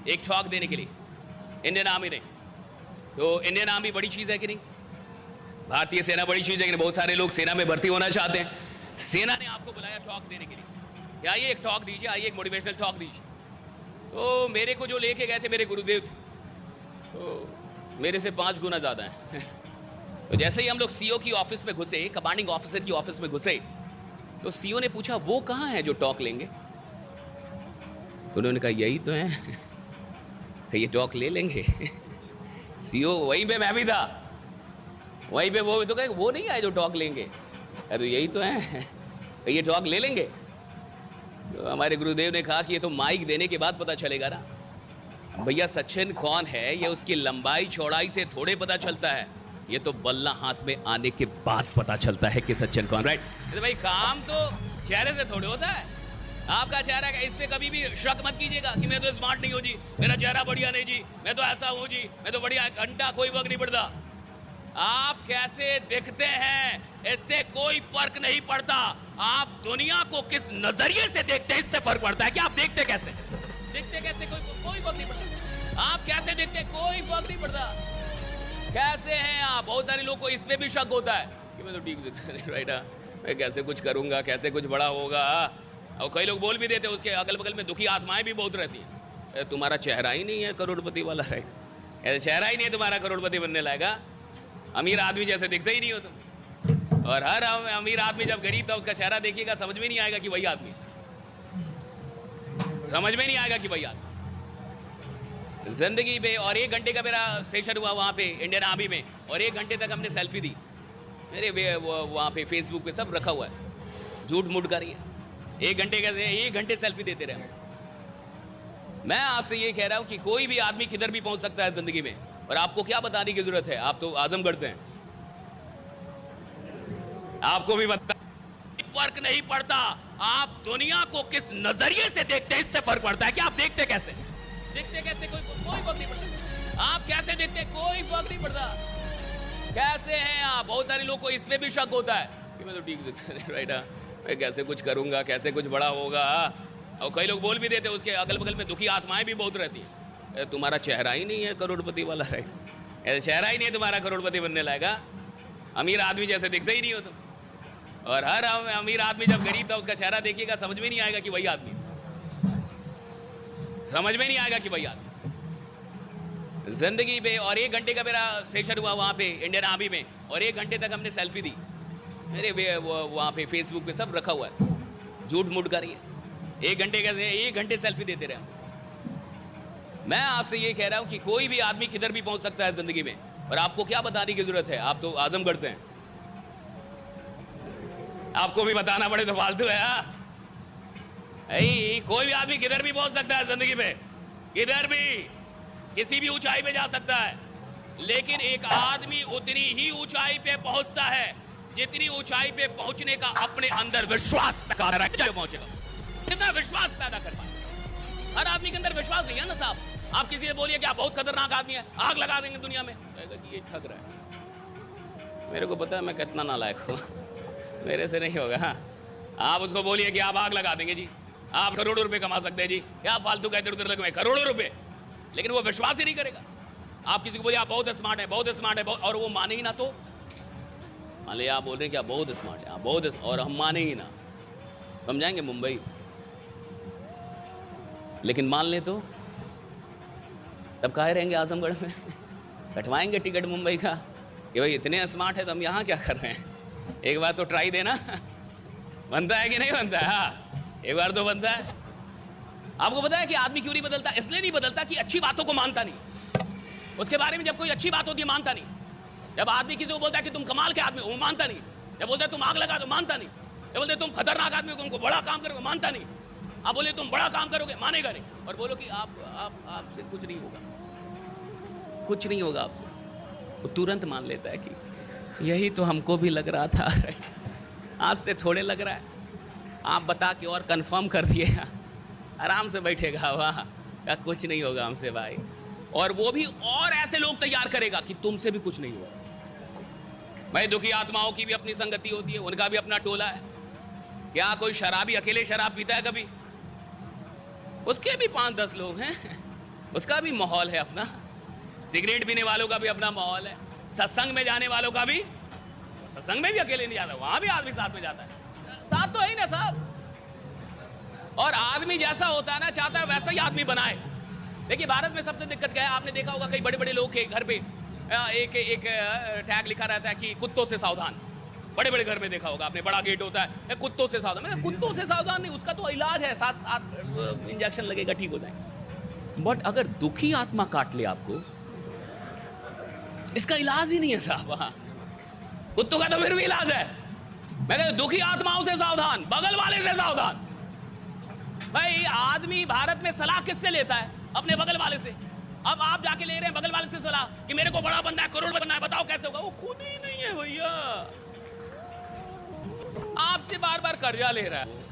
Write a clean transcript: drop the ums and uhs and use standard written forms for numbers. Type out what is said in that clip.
एक टॉक देने के लिए इंडियन आर्मी ने। तो इंडियन आर्मी बड़ी चीज़ है कि नहीं? भारतीय सेना बड़ी चीज़ है कि नहीं? बहुत सारे लोग सेना में भर्ती होना चाहते हैं। सेना ने आपको बुलाया टॉक देने के लिए, आइए एक टॉक दीजिए, आइए एक मोटिवेशनल टॉक दीजिए। तो मेरे को जो लेके गए थे मेरे गुरुदेव थे, तो मेरे से 5 गुना ज़्यादा हैं। तो जैसे ही हम लोग सीओ की ऑफिस में घुसे, कमांडिंग ऑफिसर की ऑफिस में घुसे, तो सीओ ने पूछा वो कहाँ है जो टॉक लेंगे? तो उन्होंने कहा यही तो है, ये टॉक ले लेंगे। सीओ वहीं पे मैं भी था, वहीं पे वो तो कहे वो नहीं आए जो टॉक लेंगे, तो यही तो है, ये टॉक ले लेंगे। तो हमारे गुरुदेव ने कहा कि ये तो माइक देने के बाद पता चलेगा ना भैया सचिन कौन है, ये उसकी लंबाई चौड़ाई से थोड़े पता चलता है, ये तो बल्ला हाथ में आने के बाद पता चलता है कि सचिन कौन। राइट? तो भाई काम तो चेहरे से थोड़े होता है। आपका चेहरा का इस पे कभी भी शक मत कीजिएगा कि मैं तो स्मार्ट नहीं हूं जी, मेरा चेहरा बढ़िया नहीं जी, मैं तो ऐसा हूं जी, मैं तो बढ़िया, घंटा कोई वक्त नहीं पड़ता। आप कैसे दिखते हैं इससे कोई फर्क नहीं पड़ता, आप दुनिया को किस नजरिए से देखते हैं इससे फर्क पड़ता है कि आप देखते कैसे कोई फर्क नहीं पड़ता। आप कैसे दिखते कोई फर्क नहीं पड़ता। कैसे हैं आप? बहुत सारे लोगों को इसमें भी शक होता है कि मैं तो ठीक दिखता नहीं, राइट? मैं कैसे कुछ करूंगा, कैसे कुछ बड़ा होगा। और कई लोग बोल भी देते हैं, उसके अगल बगल में दुखी आत्माएं भी बहुत रहती हैं, तुम्हारा चेहरा ही नहीं है करोड़पति वाला, राइट? ऐसे चेहरा ही नहीं है तुम्हारा करोड़पति बनने लायक, अमीर आदमी जैसे दिखते ही नहीं हो तुम। और हर अमीर आदमी जब गरीब था उसका चेहरा देखिएगा, समझ में नहीं आएगा कि वही आदमी, समझ में नहीं आएगा कि वही आदमी। जिंदगी पे और 1 घंटे का मेरा सेशन हुआ वहां पे इंडियन आर्मी में, और 1 घंटे तक हमने सेल्फी दी। मेरे वहां पे फेसबुक पे सब रखा हुआ है, झूठ मूठ कर रही है। 1 घंटे का 1 घंटे सेल्फी देते रहे। मैं आपसे ये कह रहा हूं कि कोई भी आदमी किधर भी पहुंच सकता है जिंदगी में, और आपको क्या बताने की जरूरत है, आप तो आजमगढ़ से हैं, आपको भी बता फर्क नहीं पड़ता। आप दुनिया को किस नजरिए से देखते हैं इससे फर्क पड़ता है कि आप देखते कैसे कोई फर्क नहीं पड़ता। आप कैसे देखते कोई फर्क नहीं पड़ता। कैसे हैं आप? बहुत सारे लोगों को इसमें भी शक होता है कि मैं तो ठीक दिखता नहीं, राइट? मैं कैसे कुछ करूंगा, कैसे कुछ बड़ा होगा। और कई लोग बोल भी देते हैं, उसके अगल बगल में दुखी आत्माएं भी बहुत रहती हैं, तुम्हारा चेहरा ही नहीं है करोड़पति वाला, राइट? ऐसे चेहरा ही नहीं है तुम्हारा करोड़पति बनने लायक, अमीर आदमी जैसे दिखते ही नहीं हो तुम। और हर अमीर आदमी जब गरीब था उसका चेहरा देखिएगा, समझ में नहीं आएगा कि वही आदमी, समझ में नहीं आएगा कि वही आदमी। जिंदगी पे और 1 घंटे का मेरा सेशन हुआ वहां पे इंडियन आर्मी में, और 1 घंटे तक हमने सेल्फी दी। मेरे वहां पे फेसबुक पे सब रखा हुआ है, झूठ मूठ कर रही है। 1 घंटे सेल्फी देते रहे। मैं आपसे ये कह रहा हूं कि कोई भी आदमी किधर भी पहुंच सकता है जिंदगी में, और आपको क्या बताने की जरूरत है, आप तो आजमगढ़ से हैं, आपको भी बताना पड़े तो फालतू है। कोई भी आदमी किधर भी पहुंच सकता है जिंदगी में, किधर भी, किसी भी ऊंचाई पे जा सकता है, लेकिन एक आदमी उतनी ही ऊंचाई पे पहुंचता है जितनी ऊंचाई पे पहुंचने का अपने अंदर विश्वास पैदा पहुंचेगा, कितना विश्वास पैदा कर पाए। हर आदमी के अंदर विश्वास नहीं है ना साहब। आप किसी से बोलिए कि आप बहुत खतरनाक आदमी है, आग लगा देंगे दुनिया में, ये ठग रहा है। मेरे को पता है मैं कितना नालायक हूं, मेरे से नहीं होगा। हाँ, आप उसको बोलिए कि आप आग लगा देंगे जी, आप करोड़ों रुपए कमा सकते हैं जी, क्या फालतू का इधर उधर लगे करोड़ों रुपए, लेकिन वो विश्वास ही नहीं करेगा। आप किसी को बोलिए आप बहुत स्मार्ट है, बहुत स्मार्ट है, और वो माने ही ना, तो मान लिया आप बोल रहे हैं कि आप बहुत स्मार्ट है, आप बहुत, और हम माने ही ना, हम जाएंगे मुंबई, लेकिन मान ले तो तब काहे रहेंगे आजमगढ़ में, कटवाएंगे टिकट मुंबई का कि भाई इतने स्मार्ट है तो हम यहाँ क्या कर रहे हैं। एक बार तो ट्राई देना, बनता है कि नहीं बनता है? हाँ, एक बार तो बनता है। आपको पता है कि आदमी क्यों नहीं बदलता? इसलिए नहीं बदलता कि अच्छी बातों को मानता नहीं, उसके बारे में जब कोई अच्छी बात होती है मानता नहीं। जब आदमी किसी को बोलता है कि तुम कमाल के आदमी हो, वो मानता नहीं। जब बोलते तुम आग लगा दो, मानता नहीं। जब बोलते तुम खतरनाक आदमी हो, तुमको बड़ा काम करोगे, मानता नहीं। आप बोले तुम बड़ा काम करोगे, मानेगा नहीं। और बोलो कि आपसे कुछ नहीं होगा, कुछ नहीं होगा आपसे, वो तुरंत मान लेता है कि यही तो हमको भी लग रहा था, आज से थोड़े लग रहा है, आप बता के और कंफर्म कर दिए, आराम से बैठेगा वहाँ, क्या कुछ नहीं होगा हमसे भाई। और वो भी और ऐसे लोग तैयार करेगा कि तुमसे भी कुछ नहीं होगा भाई। दुखी आत्माओं की भी अपनी संगति होती है, उनका भी अपना टोला है। क्या कोई शराबी अकेले शराब पीता है कभी? उसके भी 5-10 लोग हैं। उसका भी माहौल है अपना, सिगरेट पीने वालों का भी अपना माहौल है, सत्संग में जाने वालों का भी, सत्संग में भी अकेले नहीं जाता, वहां भी आदमी साथ में जाता है, साथ तो है ही ना साहब। और आदमी जैसा होता है ना, चाहता है वैसा ही आदमी बनाए। देखिए भारत में सबसे दिक्कत क्या है, आपने देखा होगा कई बड़े बड़े लोग के घर पे एक टैग लिखा रहता है कि कुत्तों से सावधान। बड़े बड़े घर में देखा होगा आपने, बड़ा गेट होता है, कुत्तों से सावधान। मतलब कुत्तों से सावधान नहीं, उसका तो इलाज है, 7 इंजेक्शन लगेगा, ठीक हो जाएगा। बट अगर दुखी आत्मा काट ले आपको, इसका इलाज ही नहीं है साहब। कुत्तों का तो फिर भी इलाज है। मैं कहता दुखी आत्माओं से सावधान, बगल वाले से सावधान। भाई आदमी भारत में सलाह किससे लेता है? अपने बगल वाले से। अब आप जाके ले रहे हैं बगल वाले से सलाह कि मेरे को बड़ा बनना है, करोड़ बनना है, बताओ कैसे होगा। वो खुद ही नहीं है भैया, आपसे बार बार कर्जा ले रहा है।